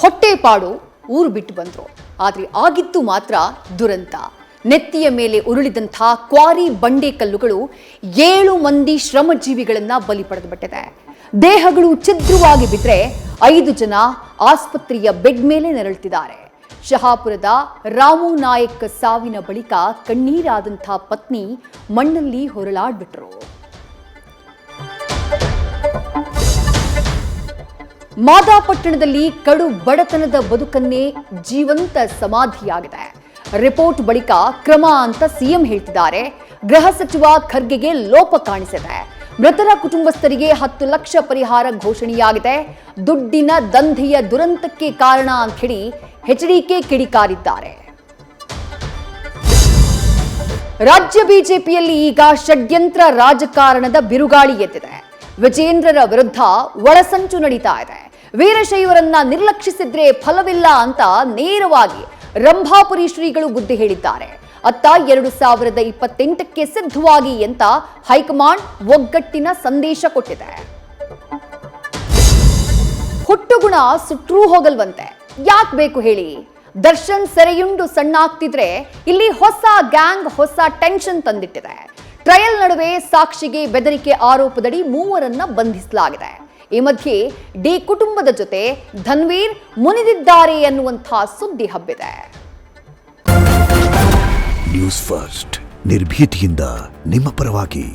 ಹೊಟ್ಟೆಪಾಡು ಊರು ಬಿಟ್ಟು ಬಂದ್ರು. ಆದರೆ ಆಗಿದ್ದು ಮಾತ್ರ ದುರಂತ. ನೆತ್ತಿಯ ಮೇಲೆ ಉರುಳಿದಂಥ ಕ್ವಾರಿ ಬಂಡೆ ಕಲ್ಲುಗಳು 7 ಮಂದಿ ಶ್ರಮಜೀವಿಗಳನ್ನ ಬಲಿ ಪಡೆದುಬಿಟ್ಟಿದೆ. ದೇಹಗಳು ಛಿದ್ರವಾಗಿ ಬಿದ್ದರೆ 5 ಜನ ಆಸ್ಪತ್ರೆಯ ಬೆಡ್ ಮೇಲೆ ನರಳುತ್ತಿದ್ದಾರೆ. ಶಹಾಪುರದ ರಾಮು ನಾಯಕ್ ಸಾವಿನ ಬಳಿಕ ಕಣ್ಣೀರಾದಂಥ ಪತ್ನಿ ಮಣ್ಣಲ್ಲಿ ಹೊರಳಾಡ್ಬಿಟ್ರು. ಮಾದಾಪಟ್ಟಣದಲ್ಲಿ ಕಡು ಬಡತನದ ಬದುಕನ್ನೇ ಜೀವಂತ ಸಮಾಧಿಯಾಗಿದೆ. ರಿಪೋರ್ಟ್ ಬಳಿಕ ಕ್ರಮ ಅಂತ ಸಿಎಂ ಹೇಳ್ತಿದ್ದಾರೆ. ಗೃಹ ಸಚಿವ ಖರ್ಗೆಗೆ ಲೋಪ ಕಾಣಿಸಿದೆ. ಮೃತರ ಕುಟುಂಬಸ್ಥರಿಗೆ 10 ಲಕ್ಷ ಪರಿಹಾರ ಘೋಷಣೆಯಾಗಿದೆ. ದುಡ್ಡಿನ ದಂಧೆಯ ದುರಂತಕ್ಕೆ ಕಾರಣ ಅಂತ ಹೇಳಿ ಎಚ್ಡಿಕೆ ಕಿಡಿಕಾರಿದ್ದಾರೆ. ರಾಜ್ಯ ಬಿಜೆಪಿಯಲ್ಲಿ ಈಗ ಷಡ್ಯಂತ್ರ ರಾಜಕಾರಣದ ಬಿರುಗಾಳಿ ಎದ್ದಿದೆ. ವಿಜೇಂದ್ರರ ವಿರುದ್ಧ ಒಳಸಂಚು ನಡೀತಾ ಇದೆ. ವೀರಶೈವರನ್ನ ನಿರ್ಲಕ್ಷಿಸಿದ್ರೆ ಫಲವಿಲ್ಲ ಅಂತ ನೇರವಾಗಿ ರಂಭಾಪುರಿ ಶ್ರೀಗಳು ಬುದ್ಧಿ ಹೇಳಿದ್ದಾರೆ. ಅತ್ತ 2028ಕ್ಕೆ ಸಿದ್ಧವಾಗಿ ಅಂತ ಹೈಕಮಾಂಡ್ ಒಗ್ಗಟ್ಟಿನ ಸಂದೇಶ ಕೊಟ್ಟಿದೆ. ಹುಟ್ಟುಗುಣ ಸುಟ್ರೂ ಹೋಗಲ್ವಂತೆ, ಯಾಕೆ ಬೇಕು ಹೇಳಿ? ದರ್ಶನ್ ಸೆರೆಯುಂಡು ಸಣ್ಣಾಗ್ತಿದ್ರೆ ಇಲ್ಲಿ ಹೊಸ ಗ್ಯಾಂಗ್ ಹೊಸ ಟೆನ್ಷನ್ ತಂದಿಟ್ಟಿದೆ. ಟ್ರಯಲ್ ನಡುವೆ ಸಾಕ್ಷಿಗೆ ಬೆದರಿಕೆ ಆರೋಪದಡಿ 3 ಬಂಧಿಸಲಾಗಿದೆ. ಈ ಮಧ್ಯೆ ಡಿ ಕುಟುಂಬದ ಜೊತೆ ಧನ್ವೀರ್ ಮುನಿದಿದ್ದಾರೆ ಅನ್ನುವಂಥ ಸುದ್ದಿ ಹಬ್ಬಿದೆ. ನ್ಯೂಸ್ ಫಸ್ಟ್ ನಿರ್ಭೀತಿಯಿಂದ ನಿಮ್ಮ ಪರವಾಗಿ.